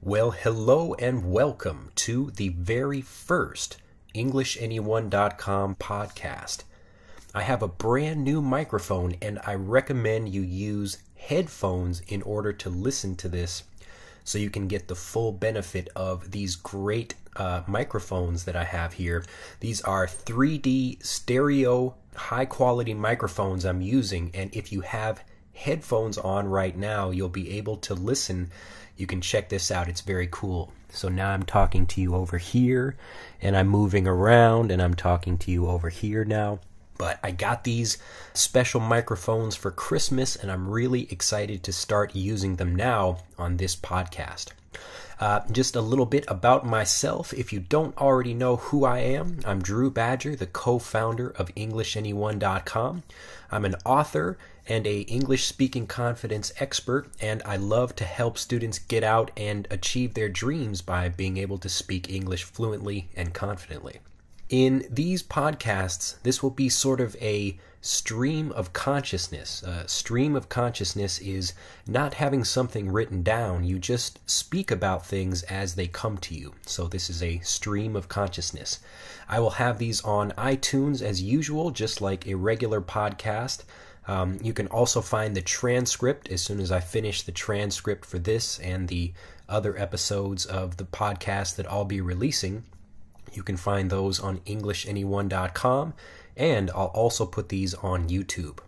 Well, hello and welcome to the very first EnglishAnyone.com podcast. I have a brand new microphone and I recommend you use headphones in order to listen to this so you can get the full benefit of these great microphones that I have here. These are 3D stereo high quality microphones I'm using, and if you have headphones on right now, you'll be able to listen. You can check this out. It's very cool. So now I'm talking to you over here, and I'm moving around, and I'm talking to you over here now. But I got these special microphones for Christmas, and I'm really excited to start using them now on this podcast. Just a little bit about myself. If you don't already know who I am, I'm Drew Badger, the co-founder of EnglishAnyone.com. I'm an author and a English-speaking confidence expert, and I love to help students get out and achieve their dreams by being able to speak English fluently and confidently. In these podcasts, this will be sort of a stream of consciousness. A stream of consciousness is not having something written down. You just speak about things as they come to you. So this is a stream of consciousness. I will have these on iTunes as usual, just like a regular podcast. You can also find the transcript as soon as I finish the transcript for this and the other episodes of the podcast that I'll be releasing. You can find those on EnglishAnyone.com, and I'll also put these on YouTube.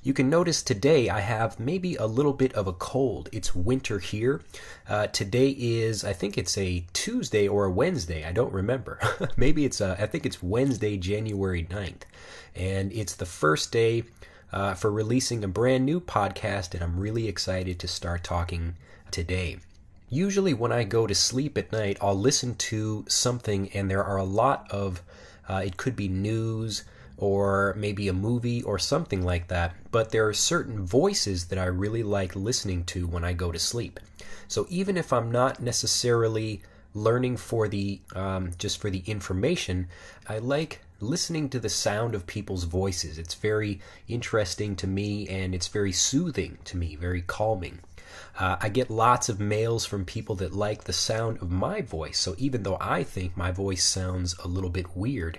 You can notice today I have maybe a little bit of a cold. It's winter here. Today is, I think it's a Tuesday or a Wednesday. I don't remember. Maybe I think it's Wednesday, January 9th. And it's the first day for releasing a brand new podcast, and I'm really excited to start talking today. Usually when I go to sleep at night, I'll listen to something, and there are a lot of, it could be news or maybe a movie or something like that, but there are certain voices that I really like listening to when I go to sleep. So even if I'm not necessarily learning for the, just for the information, I like listening to the sound of people's voices. It's very interesting to me, and it's very soothing to me, very calming. I get lots of mails from people that like the sound of my voice, so even though I think my voice sounds a little bit weird,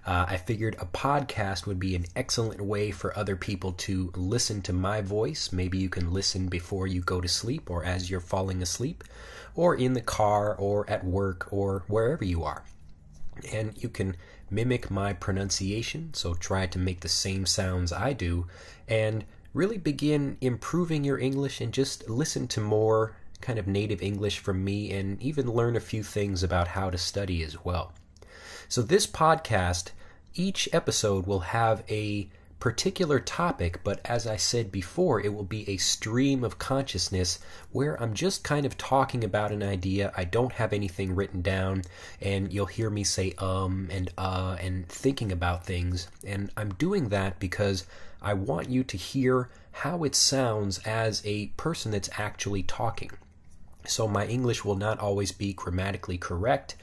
I figured a podcast would be an excellent way for other people to listen to my voice. Maybe you can listen before you go to sleep, or as you're falling asleep, or in the car, or at work, or wherever you are. And you can mimic my pronunciation, so try to make the same sounds I do, and really begin improving your English and just listen to more kind of native English from me, and even learn a few things about how to study as well. So this podcast, each episode will have a particular topic, but as I said before, it will be a stream of consciousness where I'm just kind of talking about an idea. I don't have anything written down, and you'll hear me say and thinking about things, and I'm doing that because I want you to hear how it sounds as a person that's actually talking. So my English will not always be grammatically correct.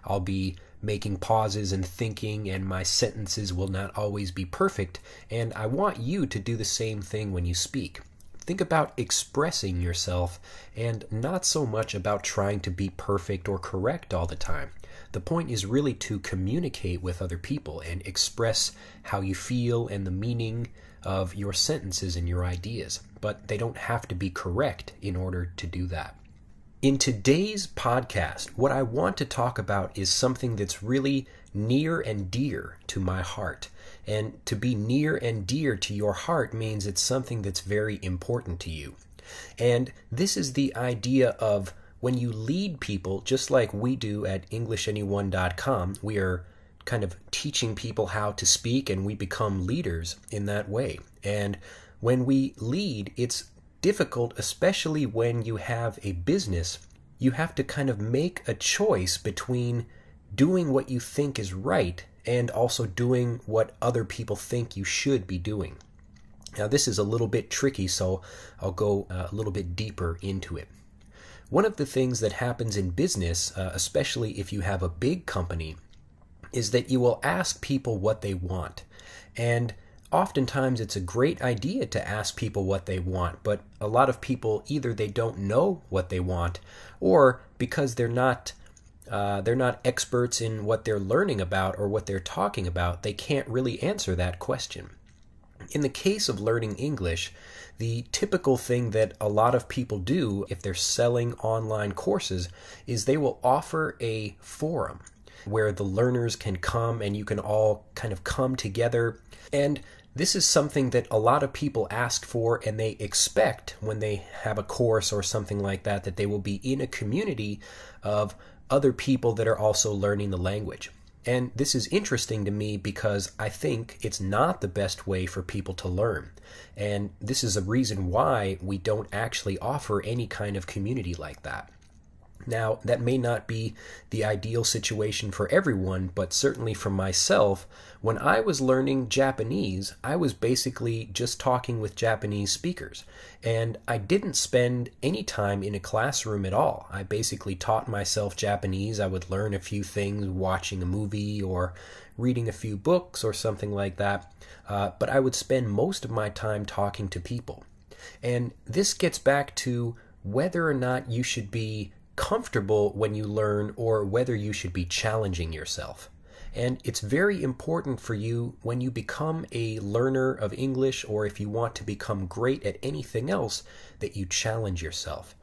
I'll be making pauses and thinking, and my sentences will not always be perfect, and I want you to do the same thing when you speak. Think about expressing yourself, and not so much about trying to be perfect or correct all the time. The point is really to communicate with other people and express how you feel and the meaning of your sentences and your ideas, but they don't have to be correct in order to do that. In today's podcast, what I want to talk about is something that's really near and dear to my heart. And to be near and dear to your heart means it's something that's very important to you. And this is the idea of when you lead people, just like we do at EnglishAnyone.com, we are kind of teaching people how to speak, and we become leaders in that way. And when we lead, it's difficult, especially when you have a business. You have to kind of make a choice between doing what you think is right and also doing what other people think you should be doing. Now, this is a little bit tricky, so I'll go a little bit deeper into it. One of the things that happens in business, especially if you have a big company, is that you will ask people what they want. And oftentimes it's a great idea to ask people what they want, but a lot of people either they don't know what they want, or because they're not experts in what they're learning about or what they're talking about, they can't really answer that question. In the case of learning English, the typical thing that a lot of people do if they're selling online courses is they will offer a forum where the learners can come and you can all kind of come together. And this is something that a lot of people ask for, and they expect when they have a course or something like that, that they will be in a community of other people that are also learning the language. And this is interesting to me because I think it's not the best way for people to learn. And this is a reason why we don't actually offer any kind of community like that. Now, that may not be the ideal situation for everyone, but certainly for myself, when I was learning Japanese, I was basically just talking with Japanese speakers. And I didn't spend any time in a classroom at all. I basically taught myself Japanese. I would learn a few things watching a movie or reading a few books or something like that. But I would spend most of my time talking to people. And this gets back to whether or not you should be comfortable when you learn or whether you should be challenging yourself. And it's very important for you when you become a learner of English, or if you want to become great at anything else, that you challenge yourself.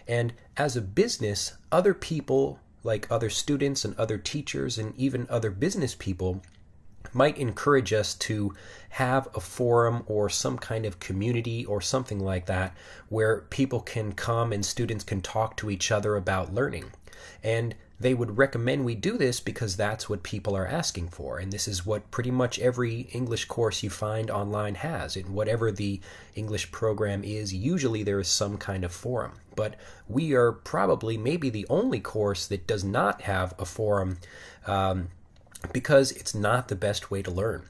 And as a business, other people, like other students and other teachers and even other business people, might encourage us to have a forum or some kind of community or something like that where people can come and students can talk to each other about learning. And they would recommend we do this because that's what people are asking for. And this is what pretty much every English course you find online has. In whatever the English program is, usually there is some kind of forum. But we are probably maybe the only course that does not have a forum, because it's not the best way to learn.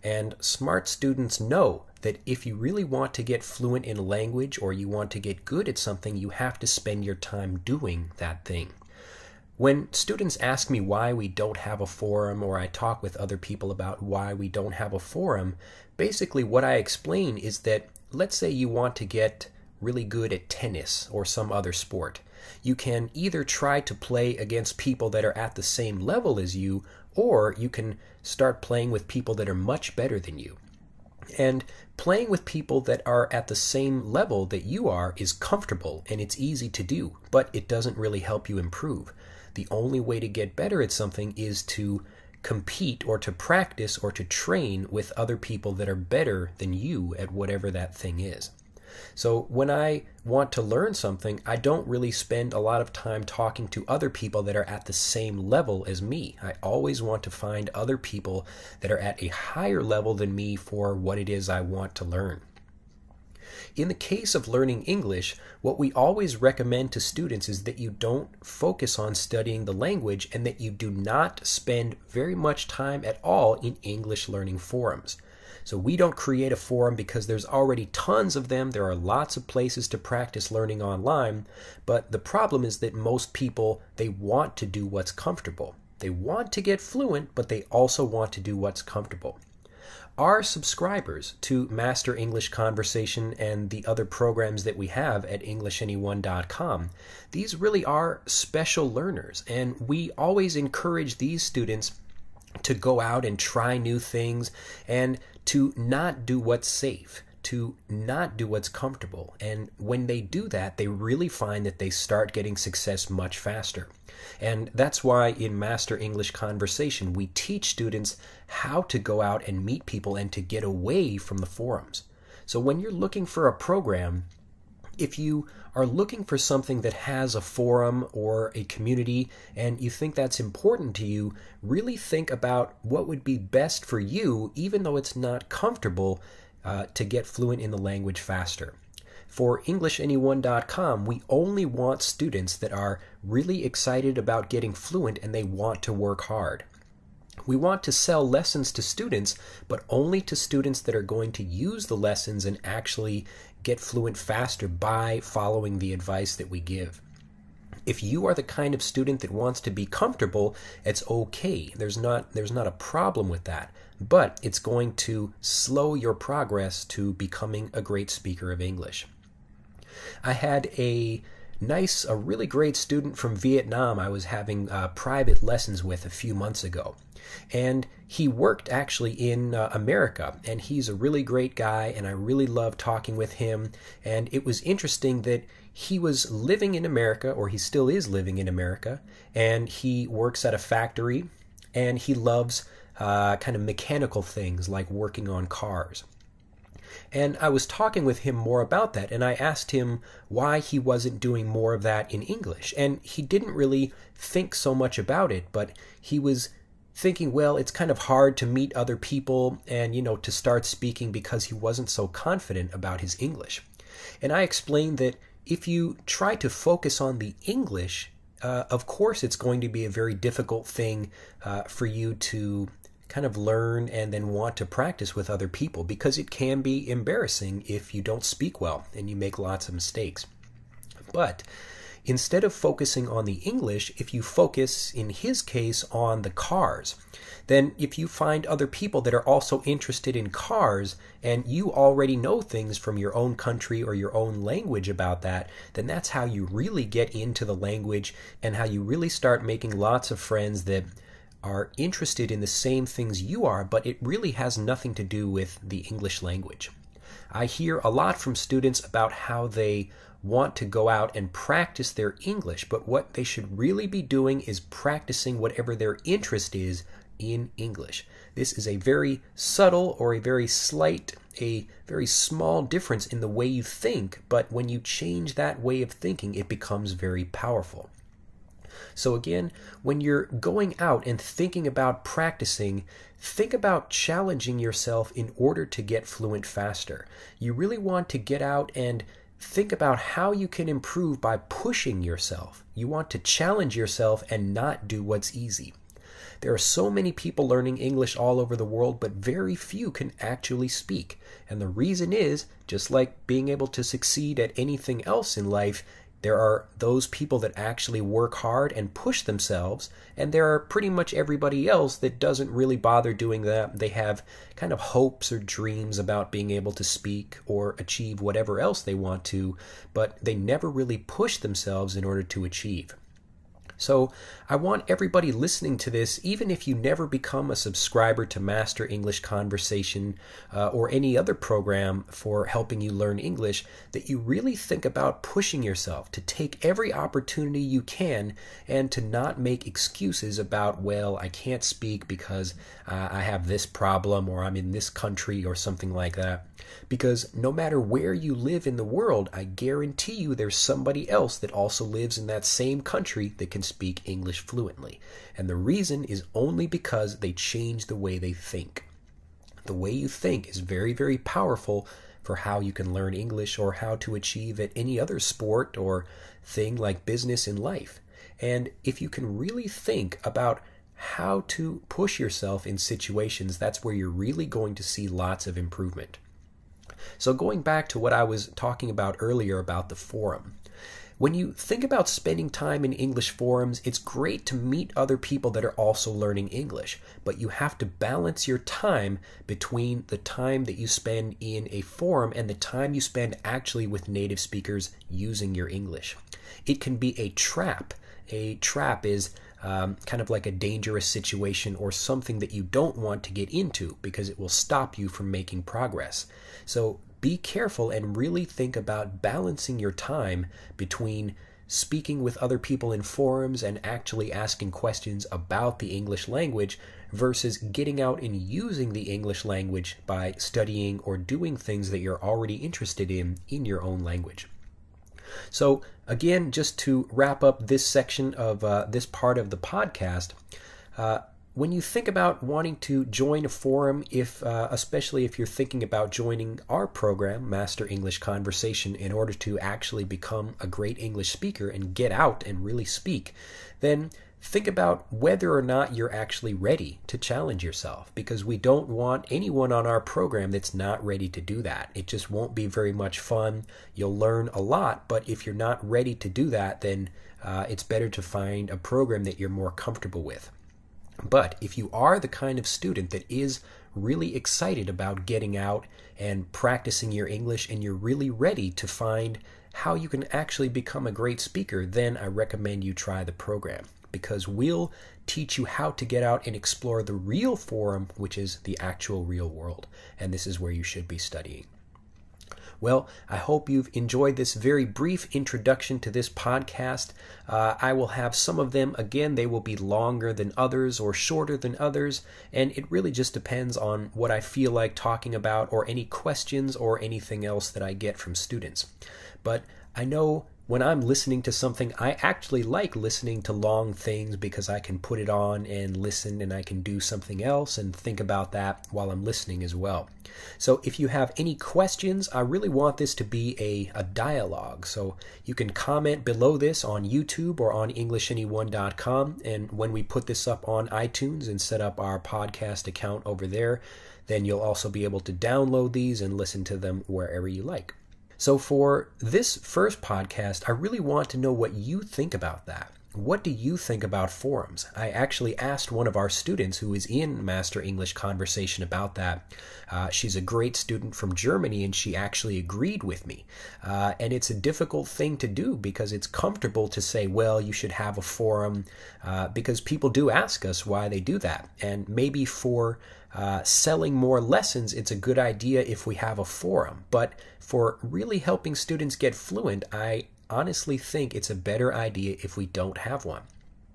And smart students know that if you really want to get fluent in a language or you want to get good at something, you have to spend your time doing that thing. When students ask me why we don't have a forum, or I talk with other people about why we don't have a forum, basically what I explain is that, let's say you want to get really good at tennis or some other sport. You can either try to play against people that are at the same level as you, or you can start playing with people that are much better than you. And playing with people that are at the same level that you are is comfortable and it's easy to do, but it doesn't really help you improve. The only way to get better at something is to compete or to practice or to train with other people that are better than you at whatever that thing is. So when I want to learn something, I don't really spend a lot of time talking to other people that are at the same level as me. I always want to find other people that are at a higher level than me for what it is I want to learn. In the case of learning English, what we always recommend to students is that you don't focus on studying the language and that you do not spend very much time at all in English learning forums. So we don't create a forum because there's already tons of them. There are lots of places to practice learning online, but the problem is that most people, they want to do what's comfortable. They want to get fluent, but they also want to do what's comfortable. Our subscribers to Master English Conversation and the other programs that we have at EnglishAnyone.com, these really are special learners, and we always encourage these students to go out and try new things and to not do what's safe, to not do what's comfortable. And when they do that, they really find that they start getting success much faster. And that's why in Master English Conversation, we teach students how to go out and meet people and to get away from the forums. So when you're looking for a program, if you are looking for something that has a forum or a community and you think that's important to you, really think about what would be best for you, even though it's not comfortable, to get fluent in the language faster. For EnglishAnyone.com, we only want students that are really excited about getting fluent and they want to work hard. We want to sell lessons to students, but only to students that are going to use the lessons and actually get fluent faster by following the advice that we give. If you are the kind of student that wants to be comfortable, it's okay. There's not a problem with that. but it's going to slow your progress to becoming a great speaker of English. I had a really great student from Vietnam I was having private lessons with a few months ago. And he worked actually in America, and he's a really great guy, and I really loved talking with him. And it was interesting that he was living in America, or he still is living in America, and he works at a factory, and he loves kind of mechanical things like working on cars. And I was talking with him more about that, and I asked him why he wasn't doing more of that in English. And he didn't really think so much about it, but he was thinking, well, it's kind of hard to meet other people and, to start speaking because he wasn't so confident about his English. And I explained that if you try to focus on the English, of course it's going to be a very difficult thing for you to kind of learn and then want to practice with other people, because it can be embarrassing if you don't speak well and you make lots of mistakes. But instead of focusing on the English, if you focus, in his case, on the cars, then if you find other people that are also interested in cars and you already know things from your own country or your own language about that, then that's how you really get into the language and how you really start making lots of friends that are interested in the same things you are, but it really has nothing to do with the English language. I hear a lot from students about how they want to go out and practice their English, but what they should really be doing is practicing whatever their interest is in English. This is a very subtle or a very slight, a very small difference in the way you think, but when you change that way of thinking, it becomes very powerful. So again, when you're going out and thinking about practicing, think about challenging yourself in order to get fluent faster. You really want to get out and think about how you can improve by pushing yourself. You want to challenge yourself and not do what's easy. There are so many people learning English all over the world, but very few can actually speak. And the reason is, just like being able to succeed at anything else in life, there are those people that actually work hard and push themselves, and there are pretty much everybody else that doesn't really bother doing that. They have kind of hopes or dreams about being able to speak or achieve whatever else they want to, but they never really push themselves in order to achieve. So I want everybody listening to this, even if you never become a subscriber to Master English Conversation or any other program for helping you learn English, that you really think about pushing yourself to take every opportunity you can and to not make excuses about, well, I can't speak because I have this problem or I'm in this country or something like that. Because no matter where you live in the world, I guarantee you there's somebody else that also lives in that same country that can speak English fluently. And the reason is only because they change the way they think. The way you think is very, very powerful for how you can learn English or how to achieve at any other sport or thing like business in life. And if you can really think about how to push yourself in situations, that's where you're really going to see lots of improvement. So going back to what I was talking about earlier about the forum, when you think about spending time in English forums, it's great to meet other people that are also learning English, but you have to balance your time between the time that you spend in a forum and the time you spend actually with native speakers using your English. It can be a trap. A trap is kind of like a dangerous situation or something that you don't want to get into because it will stop you from making progress. So be careful and really think about balancing your time between speaking with other people in forums and actually asking questions about the English language versus getting out and using the English language by studying or doing things that you're already interested in your own language. So again, just to wrap up this section of this part of the podcast, when you think about wanting to join a forum, especially if you're thinking about joining our program, Master English Conversation, in order to actually become a great English speaker and get out and really speak, then think about whether or not you're actually ready to challenge yourself, because we don't want anyone on our program that's not ready to do that. It just won't be very much fun. You'll learn a lot, but if you're not ready to do that, then it's better to find a program that you're more comfortable with. But if you are the kind of student that is really excited about getting out and practicing your English, and you're really ready to find how you can actually become a great speaker, then I recommend you try the program, because we'll teach you how to get out and explore the real forum, which is the actual real world. And this is where you should be studying. Well, I hope you've enjoyed this very brief introduction to this podcast. I will have some of them, again, they will be longer than others or shorter than others, and it really just depends on what I feel like talking about or any questions or anything else that I get from students. But I know when I'm listening to something, I actually like listening to long things because I can put it on and listen, and I can do something else and think about that while I'm listening as well. So if you have any questions, I really want this to be a dialogue. So you can comment below this on YouTube or on EnglishAnyone.com. And when we put this up on iTunes and set up our podcast account over there, then you'll also be able to download these and listen to them wherever you like. So for this first podcast, I really want to know what you think about that. What do you think about forums? I actually asked one of our students who is in Master English Conversation about that. She's a great student from Germany, and she actually agreed with me. And it's a difficult thing to do because it's comfortable to say, well, you should have a forum, because people do ask us why they do that. And maybe for selling more lessons, it's a good idea if we have a forum. But for really helping students get fluent, I honestly think it's a better idea if we don't have one.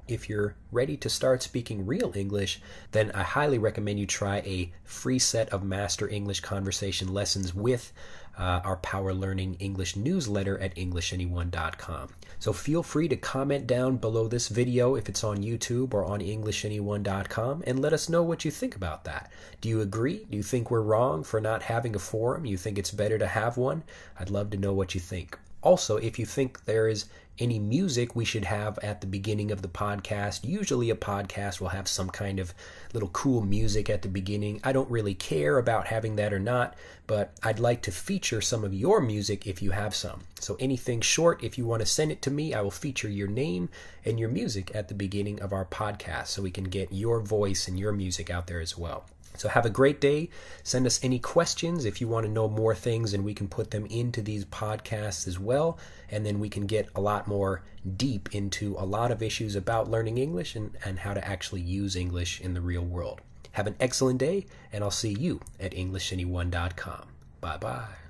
If you're ready to start speaking real English, then I highly recommend you try a free set of Master English Conversation lessons with our Power Learning English newsletter at EnglishAnyone.com. So feel free to comment down below this video if it's on YouTube or on EnglishAnyone.com, and let us know what you think about that. Do you agree? Do you think we're wrong for not having a forum? You think it's better to have one? I'd love to know what you think. Also, if you think there is any music we should have at the beginning of the podcast, usually a podcast will have some kind of little cool music at the beginning. I don't really care about having that or not, but I'd like to feature some of your music if you have some. So anything short, if you want to send it to me, I will feature your name and your music at the beginning of our podcast so we can get your voice and your music out there as well. So have a great day. Send us any questions if you want to know more things, and we can put them into these podcasts as well. And then we can get a lot more deep into a lot of issues about learning English and how to actually use English in the real world. Have an excellent day, and I'll see you at EnglishAnyone.com. Bye-bye.